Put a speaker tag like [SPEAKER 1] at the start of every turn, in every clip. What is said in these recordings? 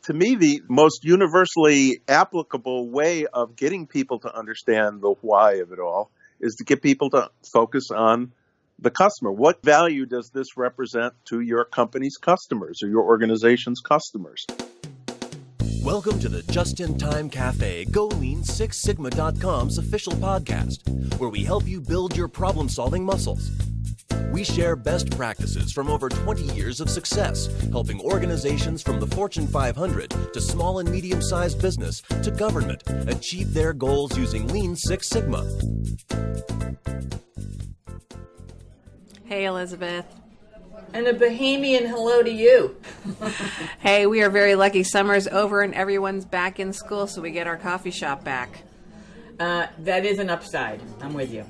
[SPEAKER 1] To me, the most universally applicable way of getting people to understand the why of it all is to get people to focus on the customer. What value does this represent to your company's customers or your organization's customers?
[SPEAKER 2] Welcome to the Just-in-Time Cafe, GoLean6Sigma.com's official podcast, where we help you build your problem-solving muscles. We share best practices from over 20 years of success, helping organizations from the Fortune 500 to small and medium-sized business to government achieve their goals using Lean Six Sigma.
[SPEAKER 3] Hey, Elizabeth.
[SPEAKER 4] And a Bahamian hello to you.
[SPEAKER 3] Hey, we are very lucky. Summer's over and everyone's back in school, so we get our coffee shop back.
[SPEAKER 4] That is an upside. I'm with you.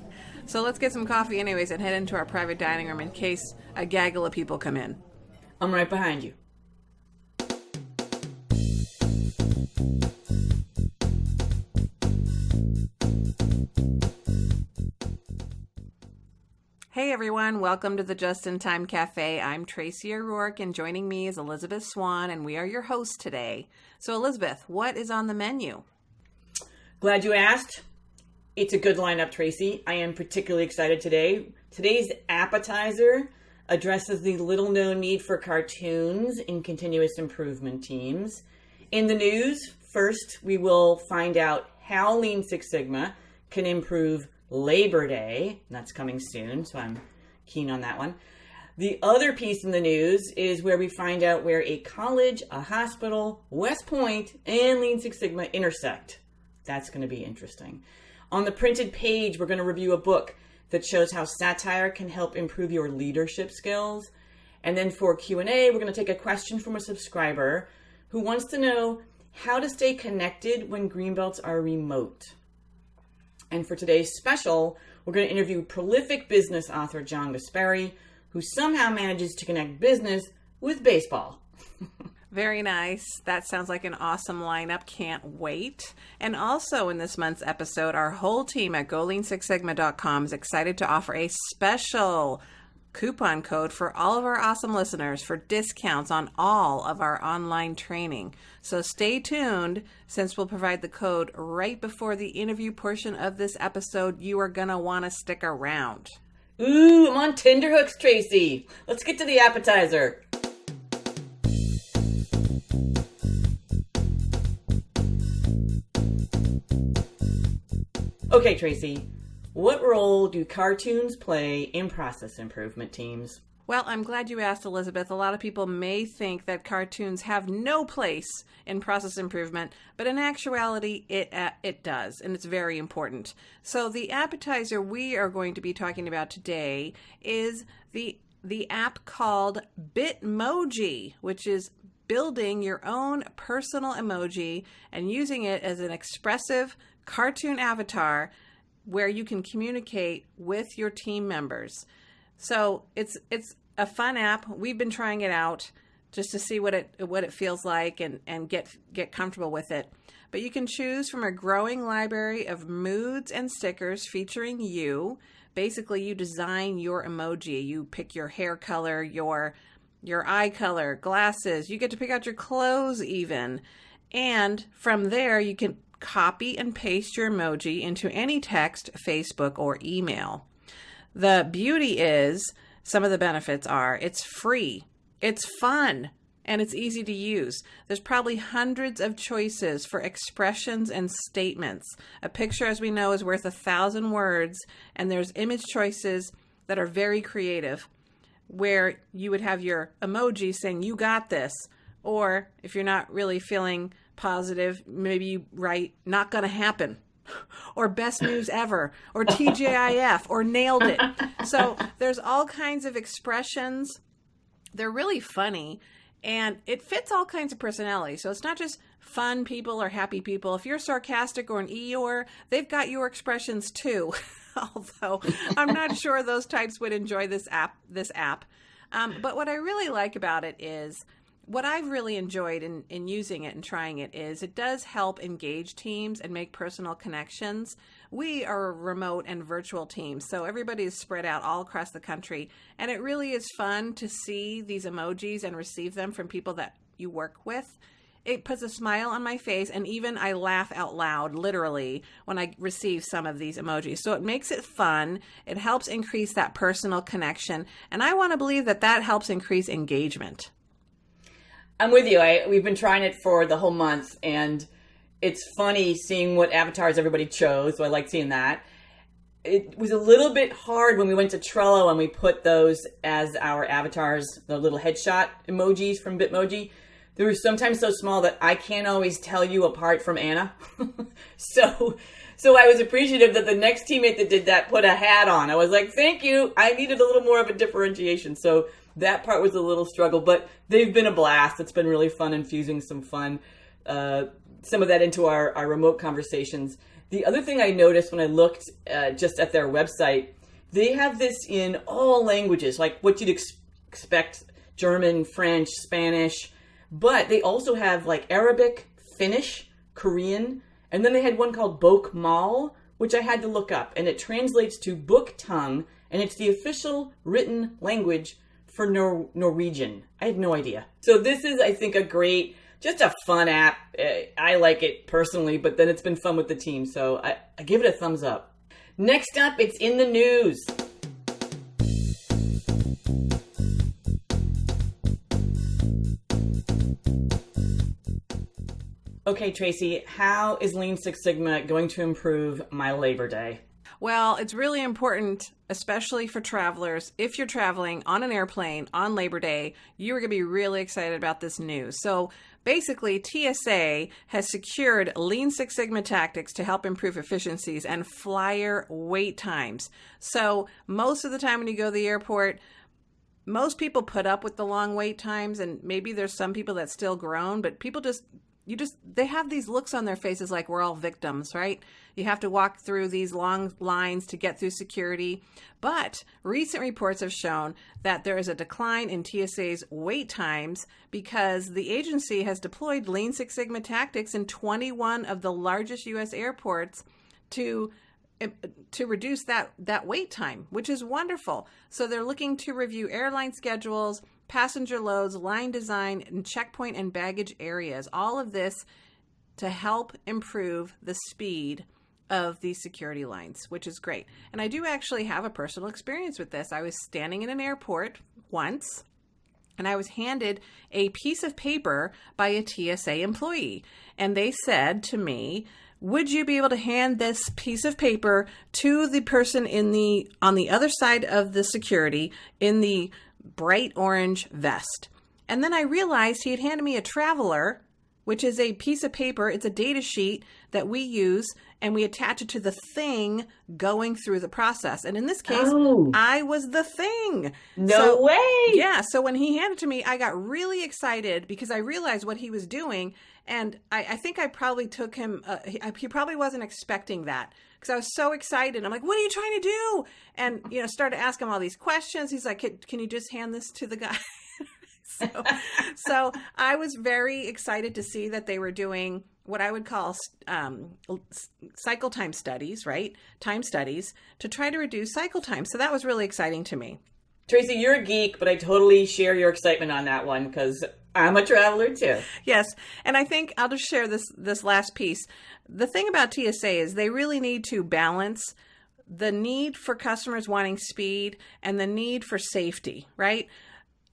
[SPEAKER 3] So let's get some coffee anyways and head into our private dining room in case a gaggle of people come in.
[SPEAKER 4] I'm right behind you.
[SPEAKER 3] Hey everyone, welcome to the Just-in-Time Cafe. I'm Tracy O'Rourke and joining me is Elizabeth Swan and we are your hosts today. So Elizabeth, what is on the menu?
[SPEAKER 4] Glad you asked. It's a good lineup, Tracy. I am particularly excited today. Today's appetizer addresses the little-known need for cartoons in continuous improvement teams. In the news, first we will find out how Lean Six Sigma can improve Labor Day. That's coming soon, so I'm keen on that one. The other piece in the news is where we find out where a college, a hospital, West Point, and Lean Six Sigma intersect. That's going to be interesting. On the printed page, we're going to review a book that shows how satire can help improve your leadership skills. And then for Q&A, we're going to take a question from a subscriber who wants to know how to stay connected when greenbelts are remote. And for today's special, we're going to interview prolific business author John Gaspari, who somehow manages to connect business with baseball.
[SPEAKER 3] Very nice. That sounds like an awesome lineup. Can't wait. And also in this month's episode, our whole team at GoLean6Sigma.com is excited to offer a special coupon code for all of our awesome listeners for discounts on all of our online training. So stay tuned since we'll provide the code right before the interview portion of this episode. You are going to want to stick around.
[SPEAKER 4] Ooh, I'm on tenterhooks, Tracy. Let's get to the appetizer. Okay, Tracy, what role do cartoons play in process improvement teams?
[SPEAKER 3] Well, I'm glad you asked, Elizabeth. A lot of people may think that cartoons have no place in process improvement, but in actuality, it does, and it's very important. So the appetizer we are going to be talking about today is the app called Bitmoji, which is building your own personal emoji and using it as an expressive cartoon avatar where you can communicate with your team members. So it's a fun app. We've been trying it out just to see what it feels like and get comfortable with it. But you can choose from a growing library of moods and stickers featuring you. Basically, you design your emoji. You pick your hair color, your eye color, glasses. You get to pick out your clothes even. And from there, you can copy and paste your emoji into any text, Facebook, or email. The beauty is, some of the benefits are, it's free, it's fun, and it's easy to use. There's probably hundreds of choices for expressions and statements. A picture, as we know, is worth 1,000 words, and there's image choices that are very creative, where you would have your emoji saying, "You got this," or if you're not really feeling positive, maybe you write "not gonna happen," or "best news ever," or "TGIF," or "nailed it." So there's all kinds of expressions. They're really funny, and it fits all kinds of personalities. So it's not just fun people or happy people. If you're sarcastic or an Eeyore, they've got your expressions too. Although I'm not sure those types would enjoy this app. But what I really like about it is, what I've really enjoyed in using it and trying it is it does help engage teams and make personal connections. We are a remote and virtual team, so everybody is spread out all across the country, and it really is fun to see these emojis and receive them from people that you work with. it puts a smile on my face, and even I laugh out loud, literally, when I receive some of these emojis. So it makes it fun. It helps increase that personal connection. And I want to believe that that helps increase engagement.
[SPEAKER 4] I'm with you. We've been trying it for the whole month, and it's funny seeing what avatars everybody chose. So I like seeing that. It was a little bit hard when we went to Trello and we put those as our avatars, the little headshot emojis from Bitmoji. They were sometimes so small that I can't always tell you apart from Anna. So I was appreciative that the next teammate that did that put a hat on. I was like, thank you. I needed a little more of a differentiation. So that part was a little struggle, but they've been a blast. It's been really fun, infusing some fun, some of that into our remote conversations. The other thing I noticed when I looked just at their website, they have this in all languages, like what you'd expect, German, French, Spanish, but they also have like Arabic, Finnish, Korean, and then they had one called Bokmal, which I had to look up, and it translates to book tongue, and it's the official written language for Norwegian. I had no idea. So this is, I think, just a fun app. I like it personally, but then it's been fun with the team, so I give it a thumbs up. Next up, it's in the news. Okay, Tracy, how is Lean Six Sigma going to improve my Labor Day?
[SPEAKER 3] Well, it's really important, especially for travelers. If you're traveling on an airplane on Labor Day, you are going to be really excited about this news. So basically, TSA has secured Lean Six Sigma tactics to help improve efficiencies and flyer wait times. So most of the time when you go to the airport, most people put up with the long wait times, and maybe there's some people that still groan, but people they have these looks on their faces like we're all victims, right? You have to walk through these long lines to get through security. But recent reports have shown that there is a decline in TSA's wait times because the agency has deployed Lean Six Sigma tactics in 21 of the largest U.S. airports to reduce that wait time, which is wonderful. So they're looking to review airline schedules, passenger loads, line design, and checkpoint and baggage areas. All of this to help improve the speed of these security lines, which is great. And I do actually have a personal experience with this. I was standing in an airport once, and I was handed a piece of paper by a TSA employee. And they said to me, would you be able to hand this piece of paper to the person on the other side of the security in the bright orange vest? And then I realized he had handed me a traveler, which is a piece of paper. It's a data sheet that we use, and we attach it to the thing going through the process. And in this case, I was the thing.
[SPEAKER 4] No way.
[SPEAKER 3] Yeah. So when he handed it to me, I got really excited because I realized what he was doing. And I think I probably took him, he probably wasn't expecting that because I was so excited. I'm like, what are you trying to do? And, started to ask him all these questions. He's like, can you just hand this to the guy? So I was very excited to see that they were doing what I would call cycle time studies, right? Time studies to try to reduce cycle time. So that was really exciting to me.
[SPEAKER 4] Tracy, you're a geek, but I totally share your excitement on that one because I'm a traveler too.
[SPEAKER 3] Yes. And I think I'll just share this last piece. The thing about TSA is they really need to balance the need for customers wanting speed and the need for safety, right?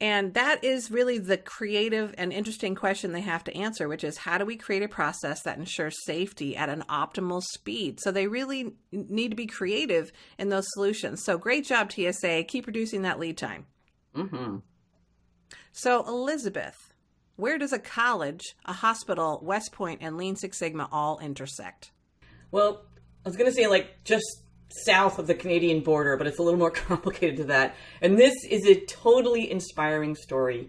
[SPEAKER 3] And that is really the creative and interesting question they have to answer, which is how do we create a process that ensures safety at an optimal speed? So they really need to be creative in those solutions. So great job, TSA. Keep reducing that lead time.
[SPEAKER 4] Mm-hmm.
[SPEAKER 3] So Elizabeth, where does a college, a hospital, West Point, and Lean Six Sigma all intersect?
[SPEAKER 4] Well, I was going to say just south of the Canadian border, but it's a little more complicated to that. And this is a totally inspiring story.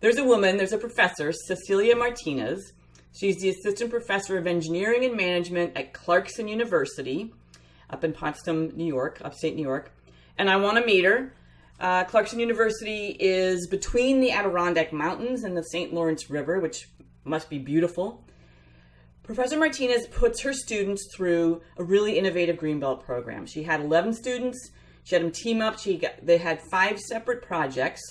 [SPEAKER 4] There's a professor, Cecilia Martinez. She's the assistant professor of engineering and management at Clarkson University up in Potsdam, New York, upstate New York. And I want to meet her. Clarkson University is between the Adirondack Mountains and the St. Lawrence River, which must be beautiful. Professor Martinez puts her students through a really innovative Greenbelt program. She had 11 students. She had them team up. They had 5 separate projects,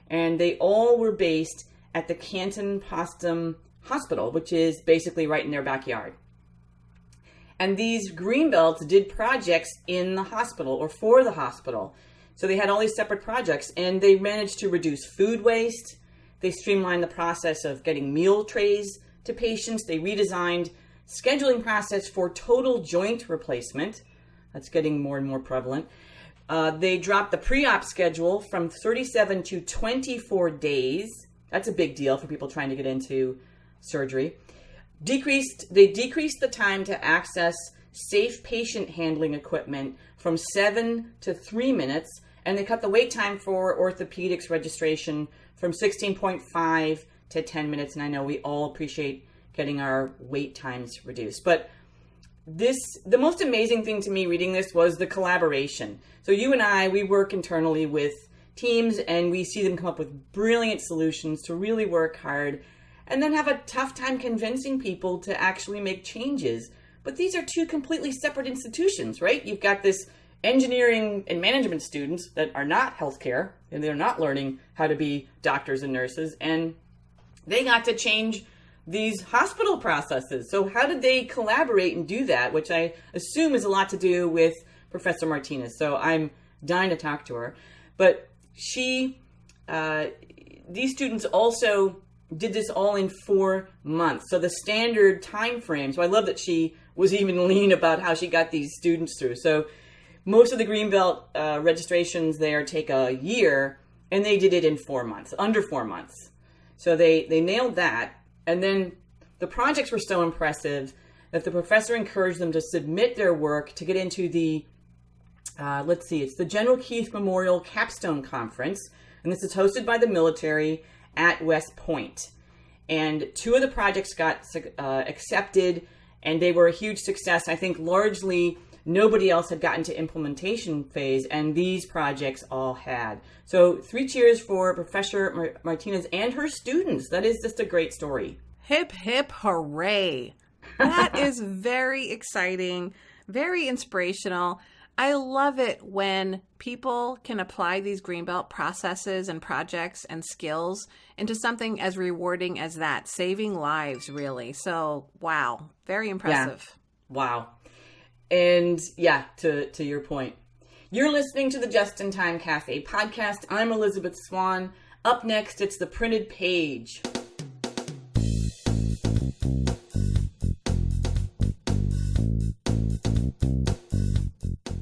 [SPEAKER 4] and they all were based at the Canton Potsdam hospital, which is basically right in their backyard. And these Greenbelts did projects in the hospital or for the hospital. So they had all these separate projects, and they managed to reduce food waste. They streamlined the process of getting meal trays to patients. They redesigned scheduling process for total joint replacement. That's getting more and more prevalent. They dropped the pre-op schedule from 37 to 24 days. That's a big deal for people trying to get into surgery. They decreased the time to access safe patient handling equipment from 7 to 3 minutes, and they cut the wait time for orthopedics registration from 16.5 to 10 minutes. And I know we all appreciate getting our wait times reduced. But the most amazing thing to me reading this was the collaboration. So you and I, we work internally with teams, and we see them come up with brilliant solutions to really work hard and then have a tough time convincing people to actually make changes. But these are two completely separate institutions, right? You've got this engineering and management students that are not healthcare, and they're not learning how to be doctors and nurses, and they got to change these hospital processes. So how did they collaborate and do that, which I assume is a lot to do with Professor Martinez. So I'm dying to talk to her. But these students also did this all in 4 months. So the standard time frame. So I love that she was even lean about how she got these students through. So most of the Greenbelt registrations there take a year, and they did it in 4 months, under 4 months. So they nailed that. And then the projects were so impressive that the professor encouraged them to submit their work to get into the, it's the General Keith Memorial Capstone Conference. And this is hosted by the military at West Point. And 2 of the projects got accepted, and they were a huge success. I think largely nobody else had gotten to implementation phase, and these projects all had. So 3 cheers for Professor Martinez and her students. That is just a great story.
[SPEAKER 3] Hip, hip, hooray. That is very exciting, very inspirational. I love it when people can apply these Greenbelt processes and projects and skills into something as rewarding as that, saving lives, really. So, wow, very impressive.
[SPEAKER 4] Yeah. Wow. And yeah, to your point, you're listening to the Just in Time Cafe podcast. I'm Elizabeth Swan. Up next, it's the printed page.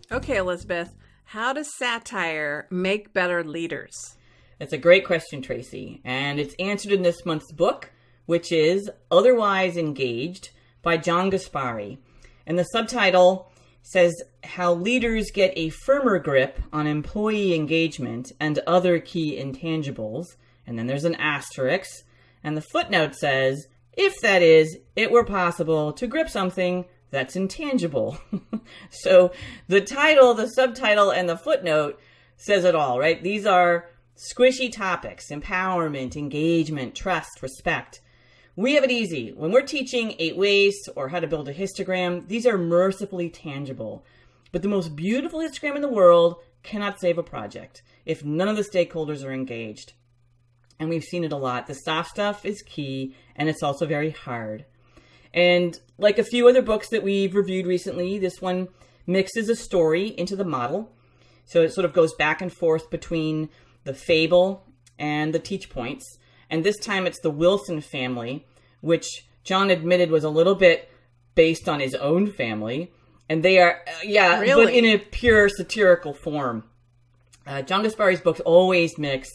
[SPEAKER 3] Okay, Elizabeth, how does satire make better leaders?
[SPEAKER 4] That's a great question, Tracy. And it's answered in this month's book, which is Otherwise Engaged by John Gaspari. And the subtitle says how leaders get a firmer grip on employee engagement and other key intangibles. And then there's an asterisk. And the footnote says, if that is, it were possible to grip something that's intangible. So the title, the subtitle, and the footnote says it all, right? These are squishy topics: empowerment, engagement, trust, respect. We have it easy. When we're teaching 8 ways or how to build a histogram, these are mercifully tangible. But the most beautiful histogram in the world cannot save a project if none of the stakeholders are engaged. And we've seen it a lot. The soft stuff is key, and it's also very hard. And like a few other books that we've reviewed recently, this one mixes a story into the model. So it sort of goes back and forth between the fable and the teach points. And this time it's the Wilson family, which John admitted was a little bit based on his own family. And they are, really? But in a pure satirical form. John Gaspari's books always mix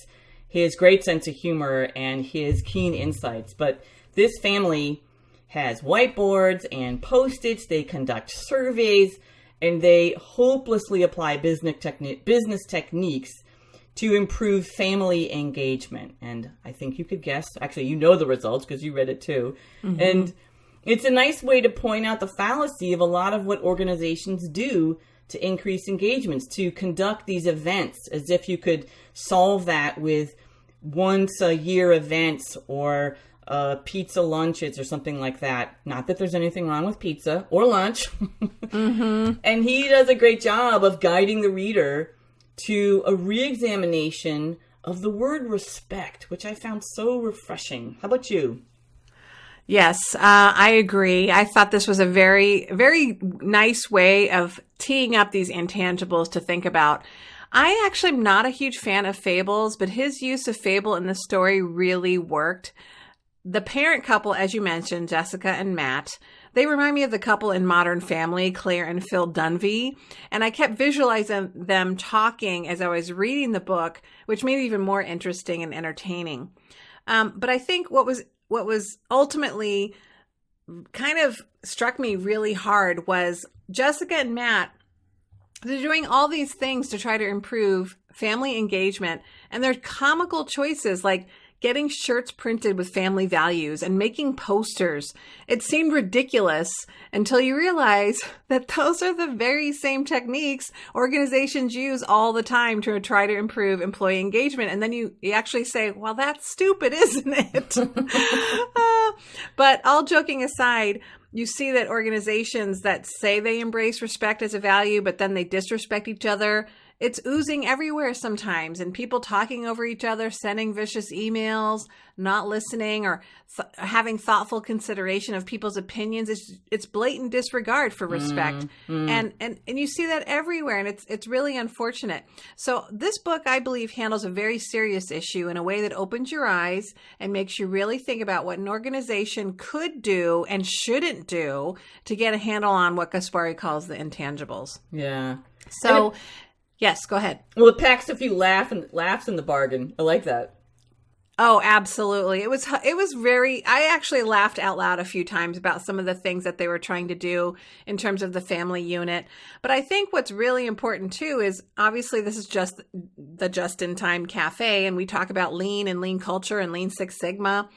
[SPEAKER 4] his great sense of humor and his keen insights. But this family has whiteboards and Post-its. They conduct surveys, and they hopelessly apply business techniques to improve family engagement. And I think you could guess, actually, you know the results because you read it too. Mm-hmm. And it's a nice way to point out the fallacy of a lot of what organizations do to increase engagements, to conduct these events as if you could solve that with once a year events or pizza lunches or something like that. Not that there's anything wrong with pizza or lunch. Mm-hmm. And he does a great job of guiding the reader to a re-examination of the word respect, which I found so refreshing. How about you?
[SPEAKER 3] Yes, I agree. I thought this was a very, very nice way of teeing up these intangibles to think about. I actually am not a huge fan of fables, but his use of fable in the story really worked. The parent couple, as you mentioned, Jessica and Matt, they remind me of the couple in Modern Family, Claire and Phil Dunphy. And I kept visualizing them talking as I was reading the book, which made it even more interesting and entertaining. But I think what was ultimately kind of struck me really hard was Jessica and Matt, they're doing all these things to try to improve family engagement, and they're comical choices like getting shirts printed with family values and making posters. It seemed ridiculous until you realize that those are the very same techniques organizations use all the time to try to improve employee engagement. And then you actually say, well, that's stupid, isn't it? But all joking aside, you see that organizations that say they embrace respect as a value, but then they disrespect each other, it's oozing everywhere sometimes, and people talking over each other, sending vicious emails, not listening, or having thoughtful consideration of people's opinions. It's blatant disregard for respect. And you see that everywhere, and it's really unfortunate. So this book, I believe, handles a very serious issue in a way that opens your eyes and makes you really think about what an organization could do and shouldn't do to get a handle on what Gaspari calls the intangibles.
[SPEAKER 4] Yeah.
[SPEAKER 3] So... Yes, go ahead.
[SPEAKER 4] Well, it packs a few laughs in the bargain. I like that.
[SPEAKER 3] Oh, absolutely. It was very, I actually laughed out loud a few times about some of the things that they were trying to do in terms of the family unit. But I think what's really important too is obviously this is just the Just-in-Time Cafe, and we talk about lean and lean culture and Lean Six Sigma.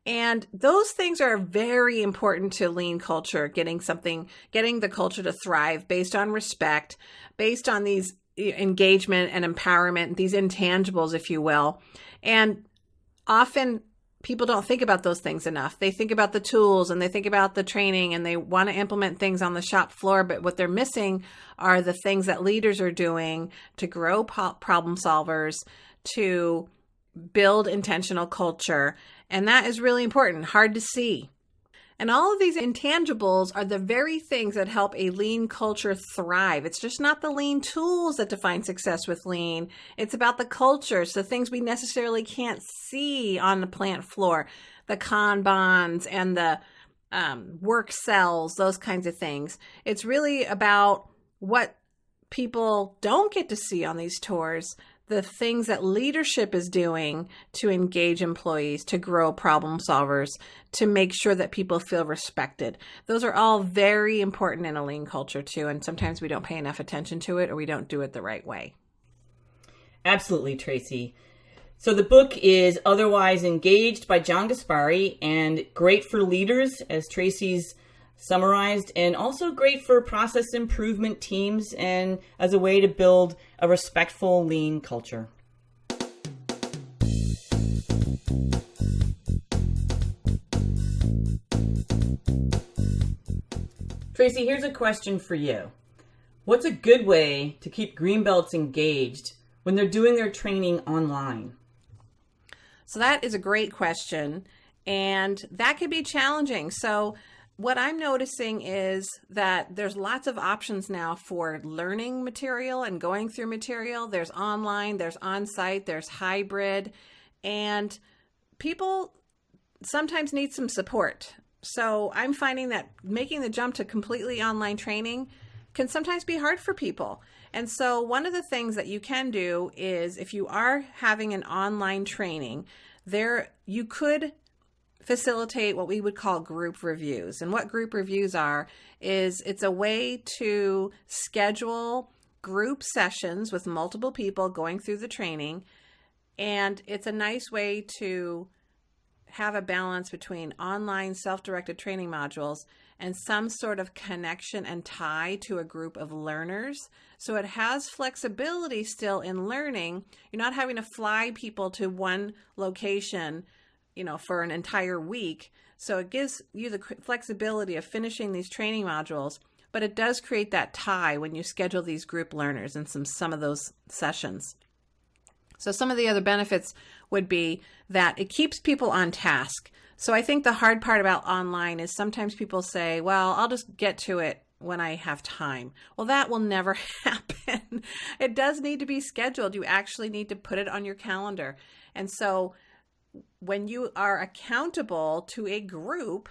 [SPEAKER 3] And those things are very important to lean culture, getting the culture to thrive based on respect, based on these engagement and empowerment, these intangibles, if you will. And often people don't think about those things enough. They think about the tools and they think about the training and they want to implement things on the shop floor, but what they're missing are the things that leaders are doing to grow problem solvers, to build intentional culture. And that is really important, hard to see. And all of these intangibles are the very things that help a lean culture thrive. It's just not the lean tools that define success with lean. It's about the cultures, the things we necessarily can't see on the plant floor, the Kanbans and the work cells, those kinds of things. It's really about what people don't get to see on these tours, the things that leadership is doing to engage employees, to grow problem solvers, to make sure that people feel respected. Those are all very important in a lean culture too, and sometimes we don't pay enough attention to it or we don't do it the right way.
[SPEAKER 4] Absolutely, Tracy. So the book is Otherwise Engaged by John Gaspari, and great for leaders, as Tracy's summarized, and also great for process improvement teams and as a way to build a respectful lean culture. Tracy, here's a question for you. What's a good way to keep Greenbelts engaged when they're doing their training online?
[SPEAKER 3] So that is a great question, and that could be challenging. So what I'm noticing is that there's lots of options now for learning material and going through material. There's online, there's on-site, there's hybrid, and people sometimes need some support. So I'm finding that making the jump to completely online training can sometimes be hard for people. And so one of the things that you can do is if you are having an online training, you could facilitate what we would call group reviews. And what group reviews is it's a way to schedule group sessions with multiple people going through the training. And it's a nice way to have a balance between online self-directed training modules and some sort of connection and tie to a group of learners. So it has flexibility still in learning. You're not having to fly people to one location for an entire week. So it gives you the flexibility of finishing these training modules, but it does create that tie when you schedule these group learners and some of those sessions. So some of the other benefits would be that it keeps people on task. So I think the hard part about online is sometimes people say, well, I'll just get to it when I have time. Well, that will never happen. It does need to be scheduled. You actually need to put it on your calendar. And so when you are accountable to a group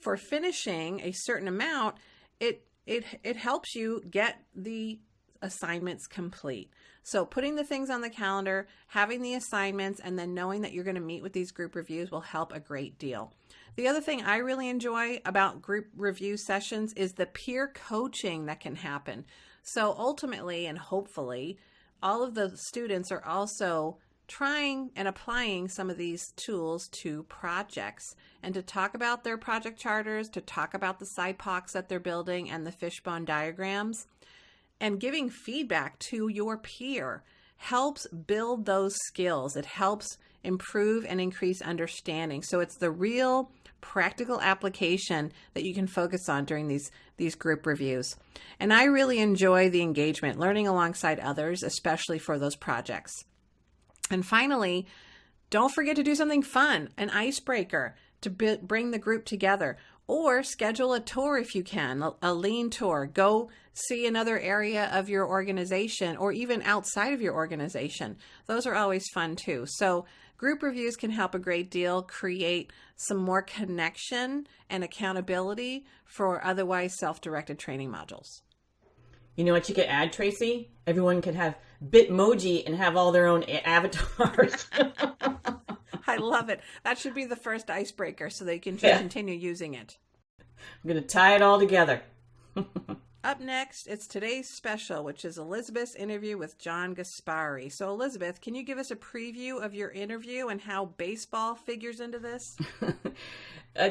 [SPEAKER 3] for finishing a certain amount, it helps you get the assignments complete. So putting the things on the calendar, having the assignments, and then knowing that you're going to meet with these group reviews will help a great deal. The other thing I really enjoy about group review sessions is the peer coaching that can happen. So ultimately and hopefully, all of the students are also trying and applying some of these tools to projects and to talk about their project charters, to talk about the SIPOCs that they're building and the fishbone diagrams. And giving feedback to your peer helps build those skills. It helps improve and increase understanding. So it's the real practical application that you can focus on during these group reviews. And I really enjoy the engagement, learning alongside others, especially for those projects. And finally, don't forget to do something fun, an icebreaker to bring the group together. Or schedule a tour if you can, a lean tour. Go see another area of your organization or even outside of your organization. Those are always fun too. So group reviews can help a great deal create some more connection and accountability for otherwise self-directed training modules.
[SPEAKER 4] You know what you could add, Tracy? Everyone could have Bitmoji and have all their own avatars.
[SPEAKER 3] I love it. That should be the first icebreaker so they can continue using it.
[SPEAKER 4] I'm going to tie it all together.
[SPEAKER 3] Up next, it's today's special, which is Elizabeth's interview with John Gaspari. So Elizabeth, can you give us a preview of your interview and how baseball figures into this?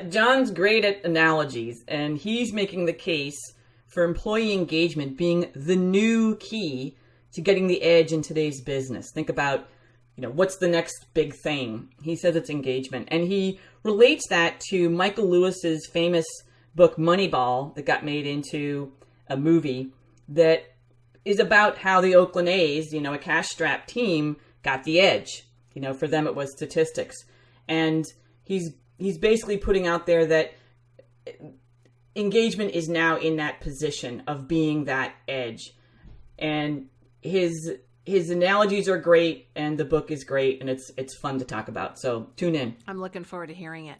[SPEAKER 4] John's great at analogies, and he's making the case for employee engagement being the new key to getting the edge in today's business. Think about what's the next big thing? He says it's engagement. And he relates that to Michael Lewis's famous book, Moneyball, that got made into a movie that is about how the Oakland A's, a cash-strapped team, got the edge. For them it was statistics. And he's basically putting out there that engagement is now in that position of being that edge. And his analogies are great, and the book is great, and it's fun to talk about. So tune in.
[SPEAKER 3] I'm looking forward to hearing it.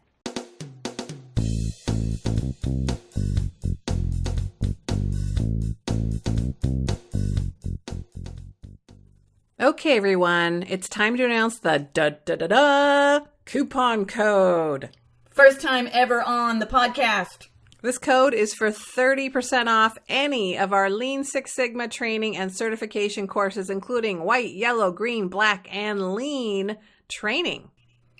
[SPEAKER 3] Okay, everyone, it's time to announce the coupon code.
[SPEAKER 4] First time ever on the podcast.
[SPEAKER 3] This code is for 30% off any of our Lean Six Sigma training and certification courses, including white, yellow, green, black, and lean training.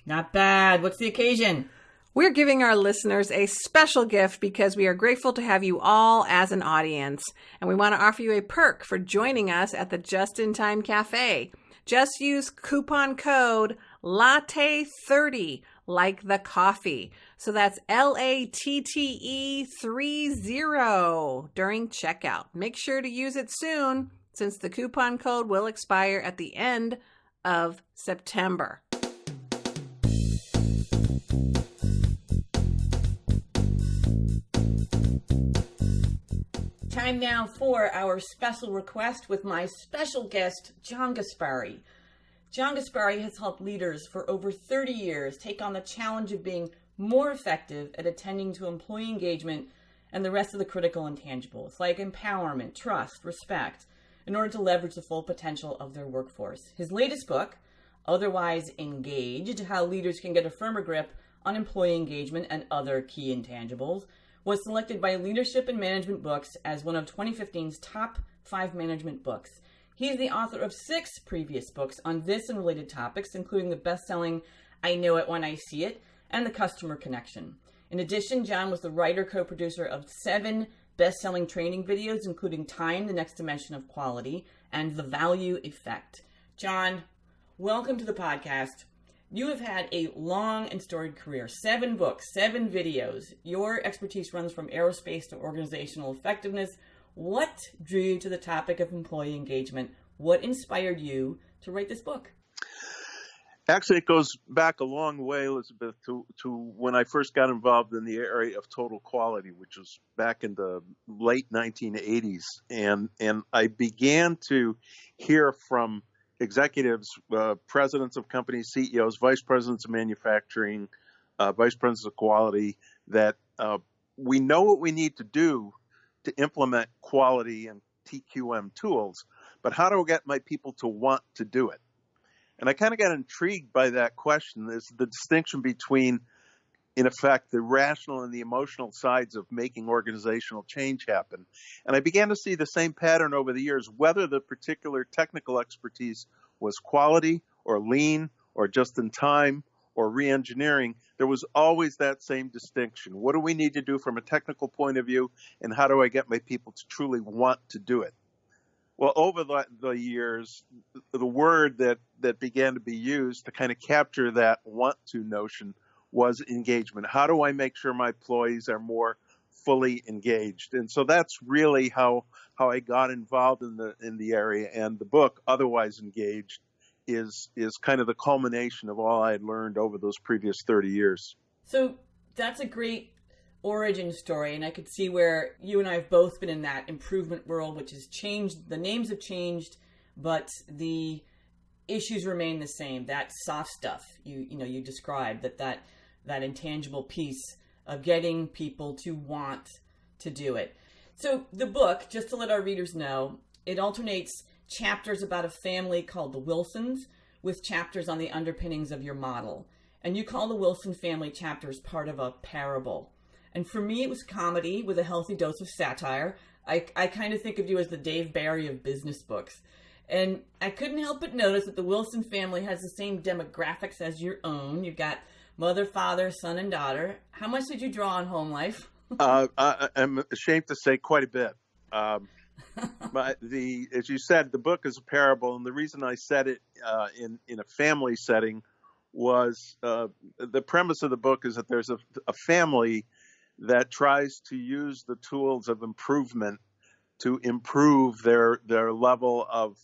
[SPEAKER 4] Not bad. What's the occasion?
[SPEAKER 3] We're giving our listeners a special gift because we are grateful to have you all as an audience. And we want to offer you a perk for joining us at the Just in Time Cafe. Just use coupon code LATTE30, like the coffee. So that's LATTE30 during checkout. Make sure to use it soon, since the coupon code will expire at the end of September.
[SPEAKER 4] Time now for our special request with my special guest, John Gaspari. John Gaspari has helped leaders for over 30 years take on the challenge of being more effective at attending to employee engagement and the rest of the critical intangibles like empowerment, trust, respect, in order to leverage the full potential of their workforce. His latest book, Otherwise Engaged, How Leaders Can Get a Firmer Grip on Employee Engagement and Other Key Intangibles, was selected by Leadership and Management Books as one of 2015's top 5 management books. He is the author of 6 previous books on this and related topics, including the best-selling I Know It When I See It and The Customer Connection. In addition, John was the writer, co-producer of 7 best-selling training videos, including Time, the Next Dimension of Quality, and The Value Effect. John, welcome to the podcast. You have had a long and storied career, 7 books, 7 videos. Your expertise runs from aerospace to organizational effectiveness. What drew you to the topic of employee engagement? What inspired you to write this book?
[SPEAKER 1] Actually, it goes back a long way, Elizabeth, to when I first got involved in the area of total quality, which was back in the late 1980s. And I began to hear from executives, presidents of companies, CEOs, vice presidents of manufacturing, vice presidents of quality, that we know what we need to do to implement quality and TQM tools, but how do I get my people to want to do it? And I kind of got intrigued by that question. There's the distinction between, in effect, the rational and the emotional sides of making organizational change happen. And I began to see the same pattern over the years, whether the particular technical expertise was quality or lean or just in time or re-engineering. There was always that same distinction. What do we need to do from a technical point of view, and how do I get my people to truly want to do it? Well, over the years, the word that began to be used to kind of capture that want to notion was engagement. How do I make sure my employees are more fully engaged? And so that's really how I got involved in the area. And the book, Otherwise Engaged, is kind of the culmination of all I had learned over those previous 30 years.
[SPEAKER 4] So that's a great origin story, and I could see where you and I have both been in that improvement world, which has changed. The names have changed, but the issues remain the same. That soft stuff you described, that intangible piece of getting people to want to do it. So the book, just to let our readers know, it alternates chapters about a family called the Wilsons with chapters on the underpinnings of your model. And you call the Wilson family chapters part of a parable. And for me, it was comedy with a healthy dose of satire. I kind of think of you as the Dave Barry of business books. And I couldn't help but notice that the Wilson family has the same demographics as your own. You've got mother, father, son, and daughter. How much did you draw on home life?
[SPEAKER 1] I'm ashamed to say quite a bit. But as you said, the book is a parable, and the reason I said it in a family setting was the premise of the book is that there's a family that tries to use the tools of improvement to improve their level of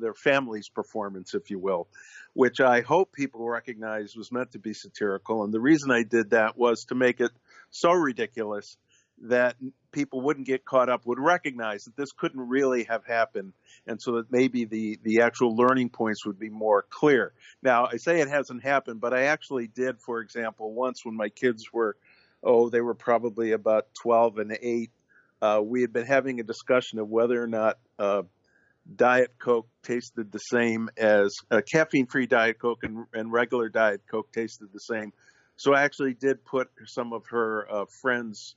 [SPEAKER 1] their family's performance, if you will, which I hope people recognize was meant to be satirical. And the reason I did that was to make it so ridiculous that people wouldn't get caught up, would recognize that this couldn't really have happened, and so that maybe the actual learning points would be more clear. Now, I say it hasn't happened, but I actually did, for example, once when my kids were, they were probably about 12 and 8, we had been having a discussion of whether or not Diet Coke tasted the same as caffeine-free Diet Coke and regular Diet Coke tasted the same. So I actually did put some of her friends,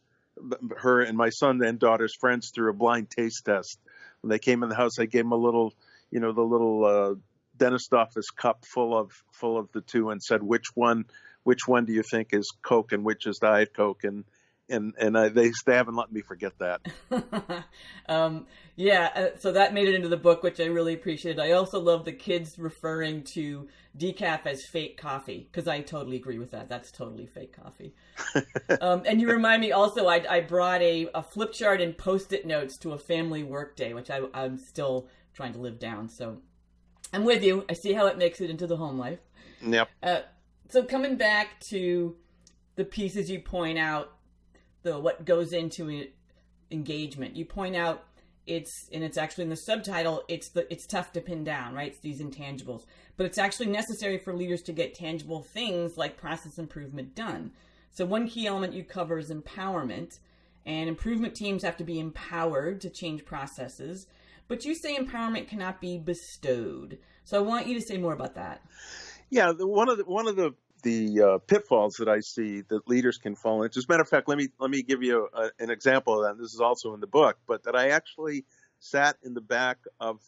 [SPEAKER 1] her and my son and daughter's friends, through a blind taste test. When they came in the house, I gave them a little, the little dentist office cup full of the two, and said, which one do you think is Coke and which is Diet Coke? And they haven't let me forget that.
[SPEAKER 4] So that made it into the book, which I really appreciated. I also love the kids referring to decaf as fake coffee, because I totally agree with that. That's totally fake coffee. And you remind me also, I brought a flip chart and Post-it notes to a family work day, which I'm still trying to live down. So I'm with you. I see how it makes it into the home life.
[SPEAKER 1] Yep.
[SPEAKER 4] So coming back to the pieces you point out, what goes into engagement. You point out it's actually in the subtitle, it's tough to pin down, right? It's these intangibles. But it's actually necessary for leaders to get tangible things like process improvement done. So one key element you cover is empowerment, and improvement teams have to be empowered to change processes. But you say empowerment cannot be bestowed. So I want you to say more about that.
[SPEAKER 1] Yeah, one of the pitfalls that I see that leaders can fall into. As a matter of fact, let me give you an example of that. This is also in the book, but that I actually sat in the back of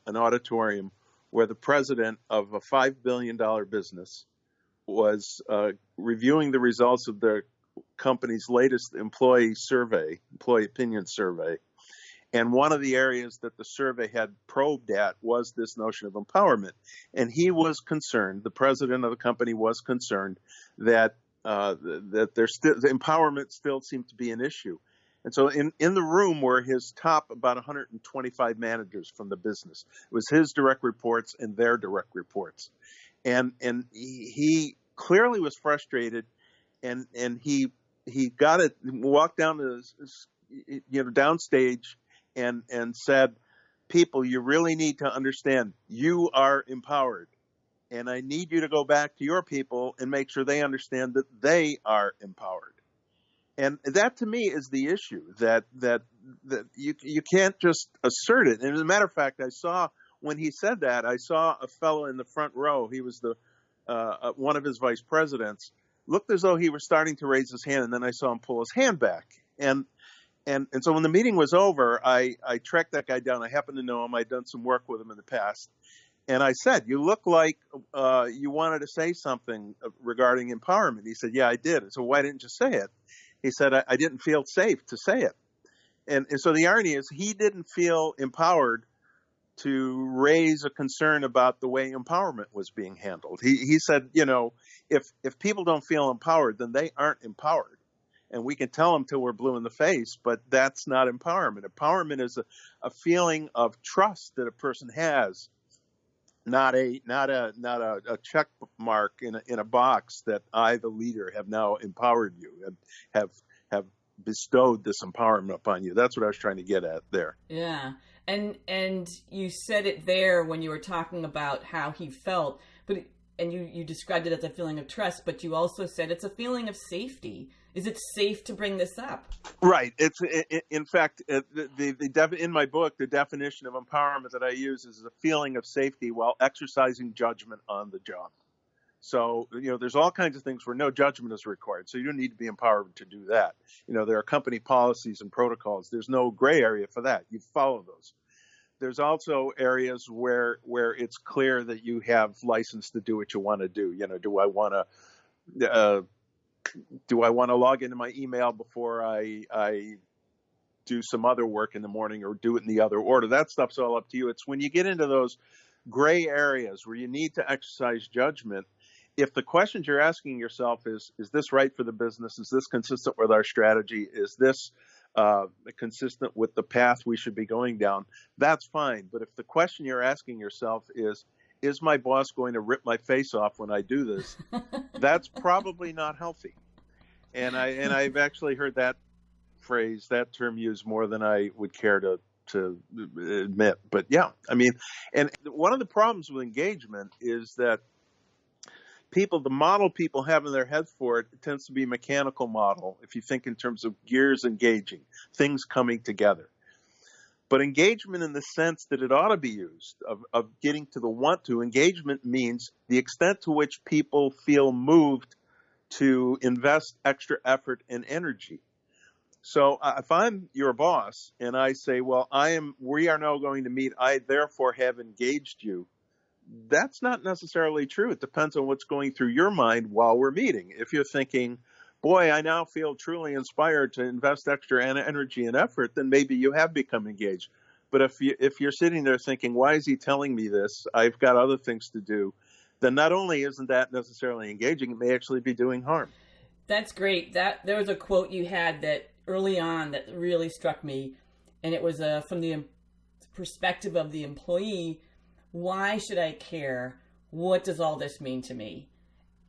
[SPEAKER 1] an auditorium where the president of a $5 billion business was reviewing the results of their company's latest employee opinion survey. And one of the areas that the survey had probed at was this notion of empowerment. And he was concerned, the president of the company was concerned that the empowerment still seemed to be an issue. And so in the room were his top about 125 managers from the business. It was his direct reports and their direct reports. and he clearly was frustrated, and he got it, walked down to downstage, and said, "People, you really need to understand, you are empowered, and I need you to go back to your people and make sure they understand that they are empowered." And that, to me, is the issue, that you can't just assert it. And as a matter of fact, I saw, when he said that, I saw a fellow in the front row. He was the one of his vice presidents. Looked as though he was starting to raise his hand, and then I saw him pull his hand back. And so when the meeting was over, I tracked that guy down. I happened to know him. I'd done some work with him in the past. And I said, "You look like you wanted to say something regarding empowerment." He said, "Yeah, I did." So why didn't you say it? He said, I didn't feel safe to say it. And so the irony is, he didn't feel empowered to raise a concern about the way empowerment was being handled. He said, if people don't feel empowered, then they aren't empowered. And we can tell them till we're blue in the face, but that's not empowerment. Empowerment is a feeling of trust that a person has, not a check mark in a box that I, the leader, have now empowered you and have bestowed this empowerment upon you. That's what I was trying to get at there.
[SPEAKER 4] Yeah. And you said it there when you were talking about how he felt, and you described it as a feeling of trust, but you also said it's a feeling of safety. Is it safe to bring this up?
[SPEAKER 1] Right. In fact, in my book, the definition of empowerment that I use is a feeling of safety while exercising judgment on the job. So, there's all kinds of things where no judgment is required. So you don't need to be empowered to do that. There are company policies and protocols. There's no gray area for that. You follow those. There's also areas where it's clear that you have license to do what you want to do. Do I want to log into my email before I do some other work in the morning, or do it in the other order? That stuff's all up to you. It's when you get into those gray areas where you need to exercise judgment. If the questions you're asking yourself is this right for the business? Is this consistent with our strategy? Is this consistent with the path we should be going down? That's fine. But if the question you're asking yourself is my boss going to rip my face off when I do this? That's probably not healthy. And I've actually heard that term used more than I would care to admit. But yeah, and one of the problems with engagement is that the model people have in their heads for it tends to be a mechanical model. If you think in terms of gears engaging, things coming together. But engagement, in the sense that it ought to be used, of getting to the want to, engagement means the extent to which people feel moved to invest extra effort and energy. So if I'm your boss and I say, well, we are now going to meet, I therefore have engaged you, that's not necessarily true. It depends on what's going through your mind while we're meeting. If you're thinking, boy, I now feel truly inspired to invest extra energy and effort, then maybe you have become engaged. But if you're sitting there thinking, why is he telling me this? I've got other things to do. Then not only isn't that necessarily engaging, it may actually be doing harm.
[SPEAKER 4] That's great. There was a quote you had that early on that really struck me, and it was from the perspective of the employee. Why should I care? What does all this mean to me?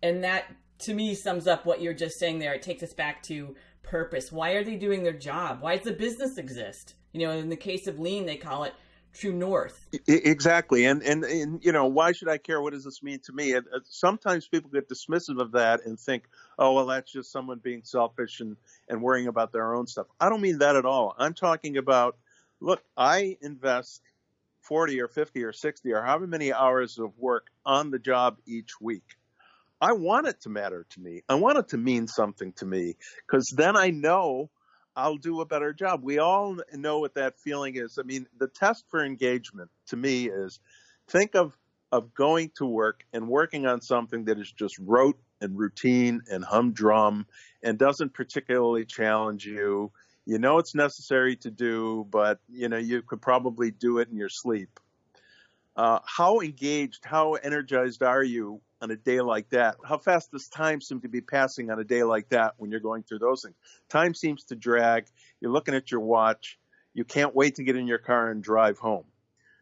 [SPEAKER 4] And that, to me, sums up what you're just saying there. It takes us back to purpose. Why are they doing their job? Why does the business exist? In the case of Lean, they call it true north.
[SPEAKER 1] Exactly. And why should I care? What does this mean to me? And sometimes people get dismissive of that and think, oh, well, that's just someone being selfish and worrying about their own stuff. I don't mean that at all. I'm talking about, look, I invest 40 or 50 or 60 or however many hours of work on the job each week. I want it to matter to me. I want it to mean something to me, because then I know I'll do a better job. We all know what that feeling is. The test for engagement to me is, think of going to work and working on something that is just rote and routine and humdrum and doesn't particularly challenge you. It's necessary to do, but you could probably do it in your sleep. How engaged, how energized are you on a day like that? How fast does time seem to be passing on a day like that when you're going through those things? Time seems to drag. You're looking at your watch. You can't wait to get in your car and drive home.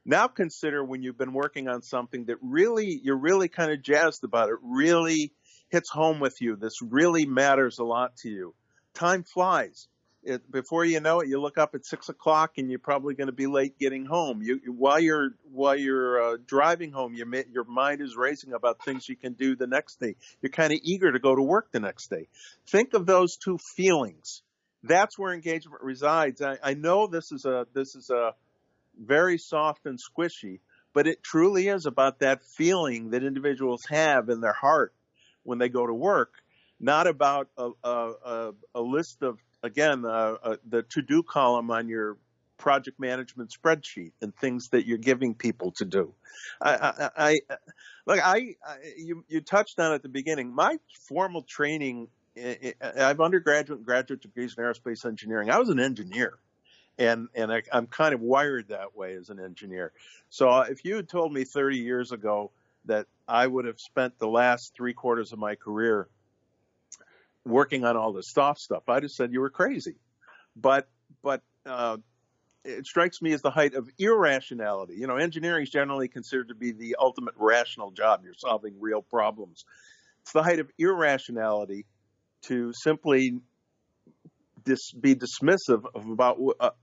[SPEAKER 1] Now consider when you've been working on something that you're really kind of jazzed about. It really hits home with you. This really matters a lot to you. Time flies. Before you know it, you look up at 6 o'clock and you're probably going to be late getting home. While you're driving home, your mind is racing about things you can do the next day. You're kind of eager to go to work the next day. Think of those two feelings. That's where engagement resides. I know this is a very soft and squishy, but it truly is about that feeling that individuals have in their heart when they go to work, not about a list of, again, the to-do column on your project management spreadsheet and things that you're giving people to do. You touched on it at the beginning. My formal training, I have undergraduate and graduate degrees in aerospace engineering. I was an engineer. And I'm kind of wired that way as an engineer. So if you had told me 30 years ago that I would have spent the last 3/4 of my career working on all this soft stuff, I'd have said you were crazy. But it strikes me as the height of irrationality. You know, engineering is generally considered to be the ultimate rational job. You're solving real problems. It's the height of irrationality to simply be dismissive of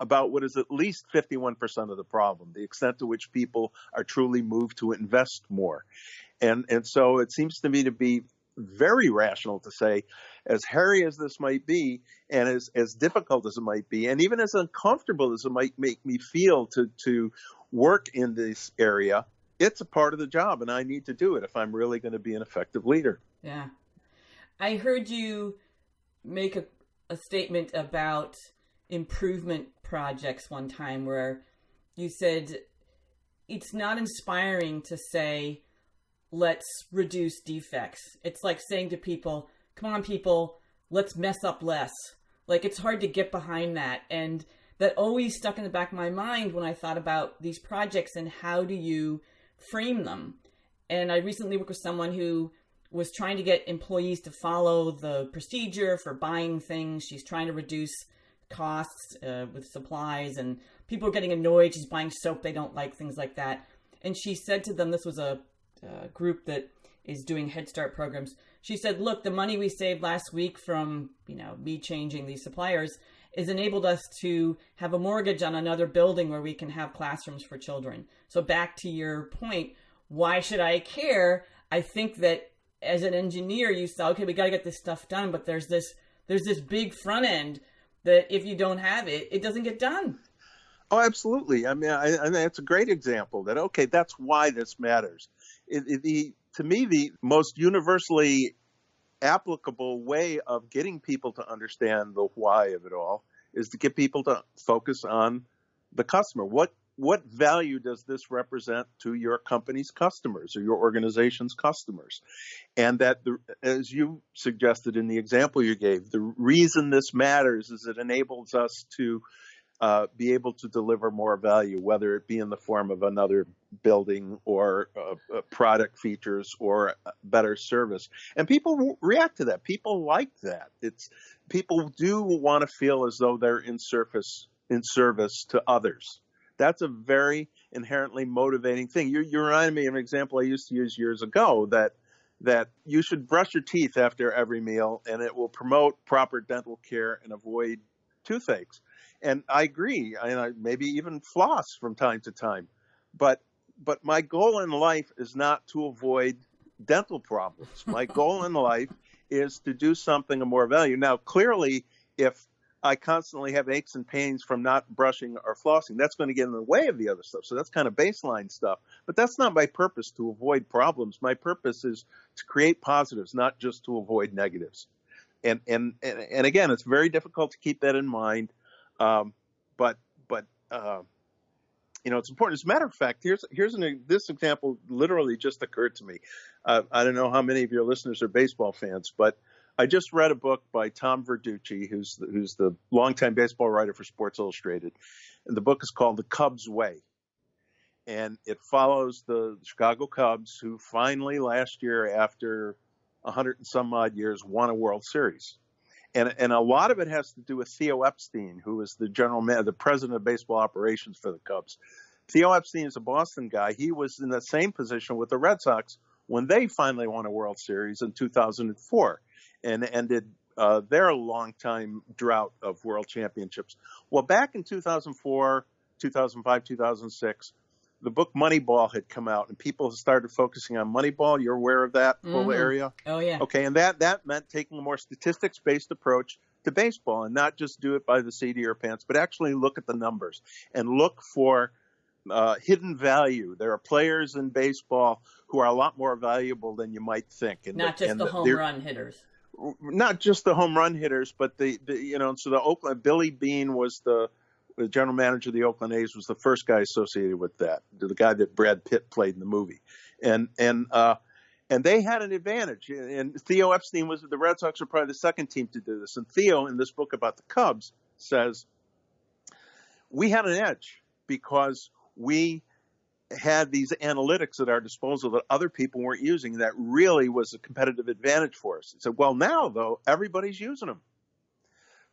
[SPEAKER 1] about what is at least 51% of the problem, the extent to which people are truly moved to invest more. And so it seems to me to be very rational to say, as hairy as this might be, and as difficult as it might be, and even as uncomfortable as it might make me feel to work in this area, it's a part of the job, and I need to do it if I'm really going to be an effective leader.
[SPEAKER 4] Yeah. I heard you make a statement about improvement projects one time where you said it's not inspiring to say, let's reduce defects. It's like saying to people, come on, people, let's mess up less. Like, it's hard to get behind that. And that always stuck in the back of my mind when I thought about these projects and how do you frame them. And I recently worked with someone who was trying to get employees to follow the procedure for buying things. She's trying to reduce costs with supplies, and people are getting annoyed. She's buying soap they don't like, things like that. And she said to them, this was a group that is doing Head Start programs. She said, look, the money we saved last week from, me changing these suppliers has enabled us to have a mortgage on another building where we can have classrooms for children. So back to your point, why should I care? I think that as an engineer, you say, okay, we got to get this stuff done, but there's this big front end that if you don't have it, it doesn't get done.
[SPEAKER 1] Oh, absolutely. I mean, it's a great example that, okay, that's why this matters. To me, the most universally applicable way of getting people to understand the why of it all is to get people to focus on the customer. What value does this represent to your company's customers or your organization's customers? And that, as you suggested in the example you gave, the reason this matters is it enables us to be able to deliver more value, whether it be in the form of another building or product features or better service. And people react to that. People like that. People do want to feel as though they're in service to others. That's a very inherently motivating thing. You reminded me of an example I used to use years ago that you should brush your teeth after every meal, and it will promote proper dental care and avoid toothaches. And I agree. I maybe even floss from time to time. But my goal in life is not to avoid dental problems. My goal in life is to do something of more value. Now, clearly, if I constantly have aches and pains from not brushing or flossing, that's going to get in the way of the other stuff. So that's kind of baseline stuff. But that's not my purpose, to avoid problems. My purpose is to create positives, not just to avoid negatives. And again, it's very difficult to keep that in mind. But it's important. As a matter of fact, this example literally just occurred to me. I don't know how many of your listeners are baseball fans, but I just read a book by Tom Verducci, who's the longtime baseball writer for Sports Illustrated. And the book is called The Cubs Way. And it follows the Chicago Cubs, who finally last year, after 100 and some odd years, won a World Series. And a lot of it has to do with Theo Epstein, who is the the president of baseball operations for the Cubs. Theo Epstein is a Boston guy. He was in the same position with the Red Sox when they finally won a World Series in 2004 and ended their long-time drought of world championships. Well, back in 2004, 2005, 2006, the book Moneyball had come out, and people started focusing on Moneyball. You're aware of that whole area?
[SPEAKER 4] Oh, yeah.
[SPEAKER 1] Okay, and that meant taking a more statistics-based approach to baseball and not just do it by the seat of your pants, but actually look at the numbers and look for hidden value. There are players in baseball who are a lot more valuable than you might think. And
[SPEAKER 4] not just the home run hitters.
[SPEAKER 1] Not just the home run hitters, but so the Oakland, Billy Beane was the general manager of the Oakland A's, was the first guy associated with that, the guy that Brad Pitt played in the movie. And they had an advantage. And Theo Epstein was, the Red Sox are probably the second team to do this. And Theo, in this book about the Cubs, says, we had an edge because we had these analytics at our disposal that other people weren't using. That really was a competitive advantage for us. He said, well, now, though, everybody's using them.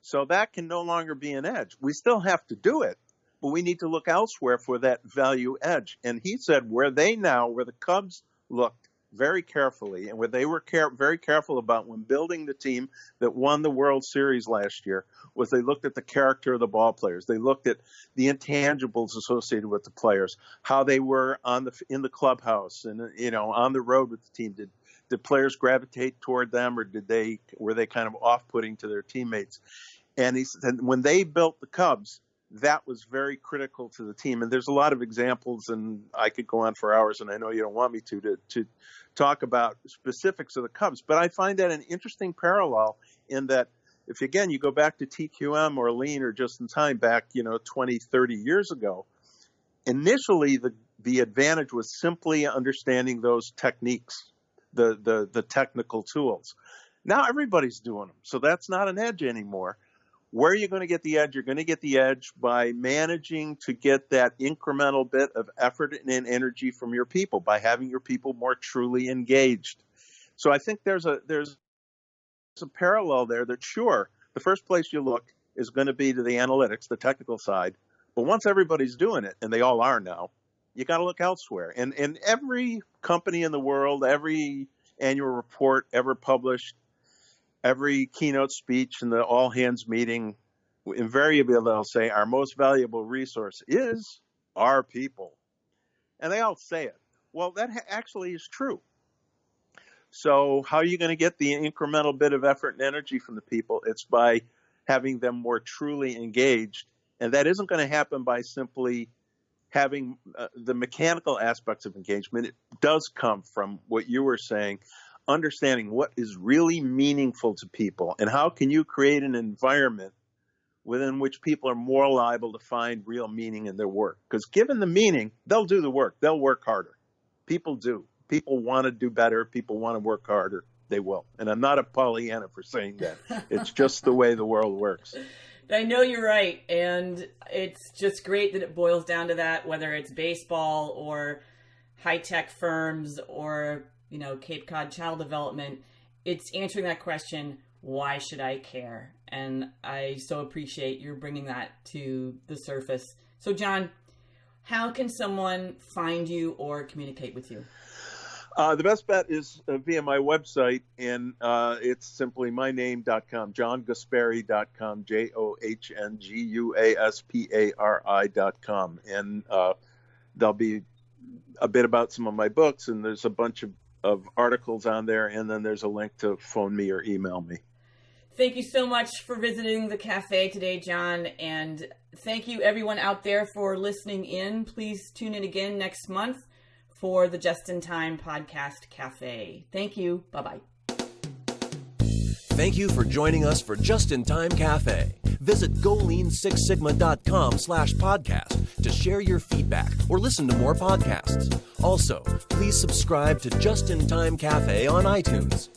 [SPEAKER 1] So that can no longer be an edge. We still have to do it, but we need to look elsewhere for that value edge. And he said where the Cubs looked very carefully and where they were very careful about when building the team that won the World Series last year was they looked at the character of the ball players. They looked at the intangibles associated with the players, how they were in the clubhouse and on the road with the team. Did players gravitate toward them, or were they kind of off-putting to their teammates? And he said when they built the Cubs, that was very critical to the team. And there's a lot of examples, and I could go on for hours, and I know you don't want me to talk about specifics of the Cubs. But I find that an interesting parallel in that if, again, you go back to TQM or Lean or Just in Time back, 20, 30 years ago, initially the advantage was simply understanding those techniques, the technical tools. Now everybody's doing them, so that's not an edge anymore. Where are you going to get the edge? You're going to get the edge by managing to get that incremental bit of effort and energy from your people, by having your people more truly engaged. So I think there's a parallel there that, sure, the first place you look is going to be to the analytics, the technical side. But once everybody's doing it, and they all are now, you got to look elsewhere. And every company in the world, every annual report ever published, every keynote speech in the all-hands meeting, invariably they'll say, our most valuable resource is our people. And they all say it. Well, that actually is true. So how are you going to get the incremental bit of effort and energy from the people? It's by having them more truly engaged. And that isn't going to happen by simply having the mechanical aspects of engagement. It does come from what you were saying, understanding what is really meaningful to people and how can you create an environment within which people are more liable to find real meaning in their work. Because given the meaning, they'll do the work. They'll work harder. People do. People want to do better. People want to work harder. They will. And I'm not a Pollyanna for saying that. It's just the way the world works.
[SPEAKER 4] I know you're right. And it's just great that it boils down to that, whether it's baseball or high-tech firms or, Cape Cod child development. It's answering that question, why should I care? And I so appreciate your bringing that to the surface. So, John, how can someone find you or communicate with you?
[SPEAKER 1] The best bet is via my website, and it's simply myname.com, johngaspari.com, JOHNGUASPARI.com. And there'll be a bit about some of my books, and there's a bunch of articles on there, and then there's a link to phone me or email me.
[SPEAKER 4] Thank you so much for visiting the cafe today, John, and thank you everyone out there for listening in. Please tune in again next month for the Just in Time Podcast Cafe. Thank you. Bye-bye.
[SPEAKER 2] Thank you for joining us for Just in Time Cafe. Visit golean6sigma.com/podcast to share your feedback or listen to more podcasts. Also, please subscribe to Just in Time Cafe on iTunes.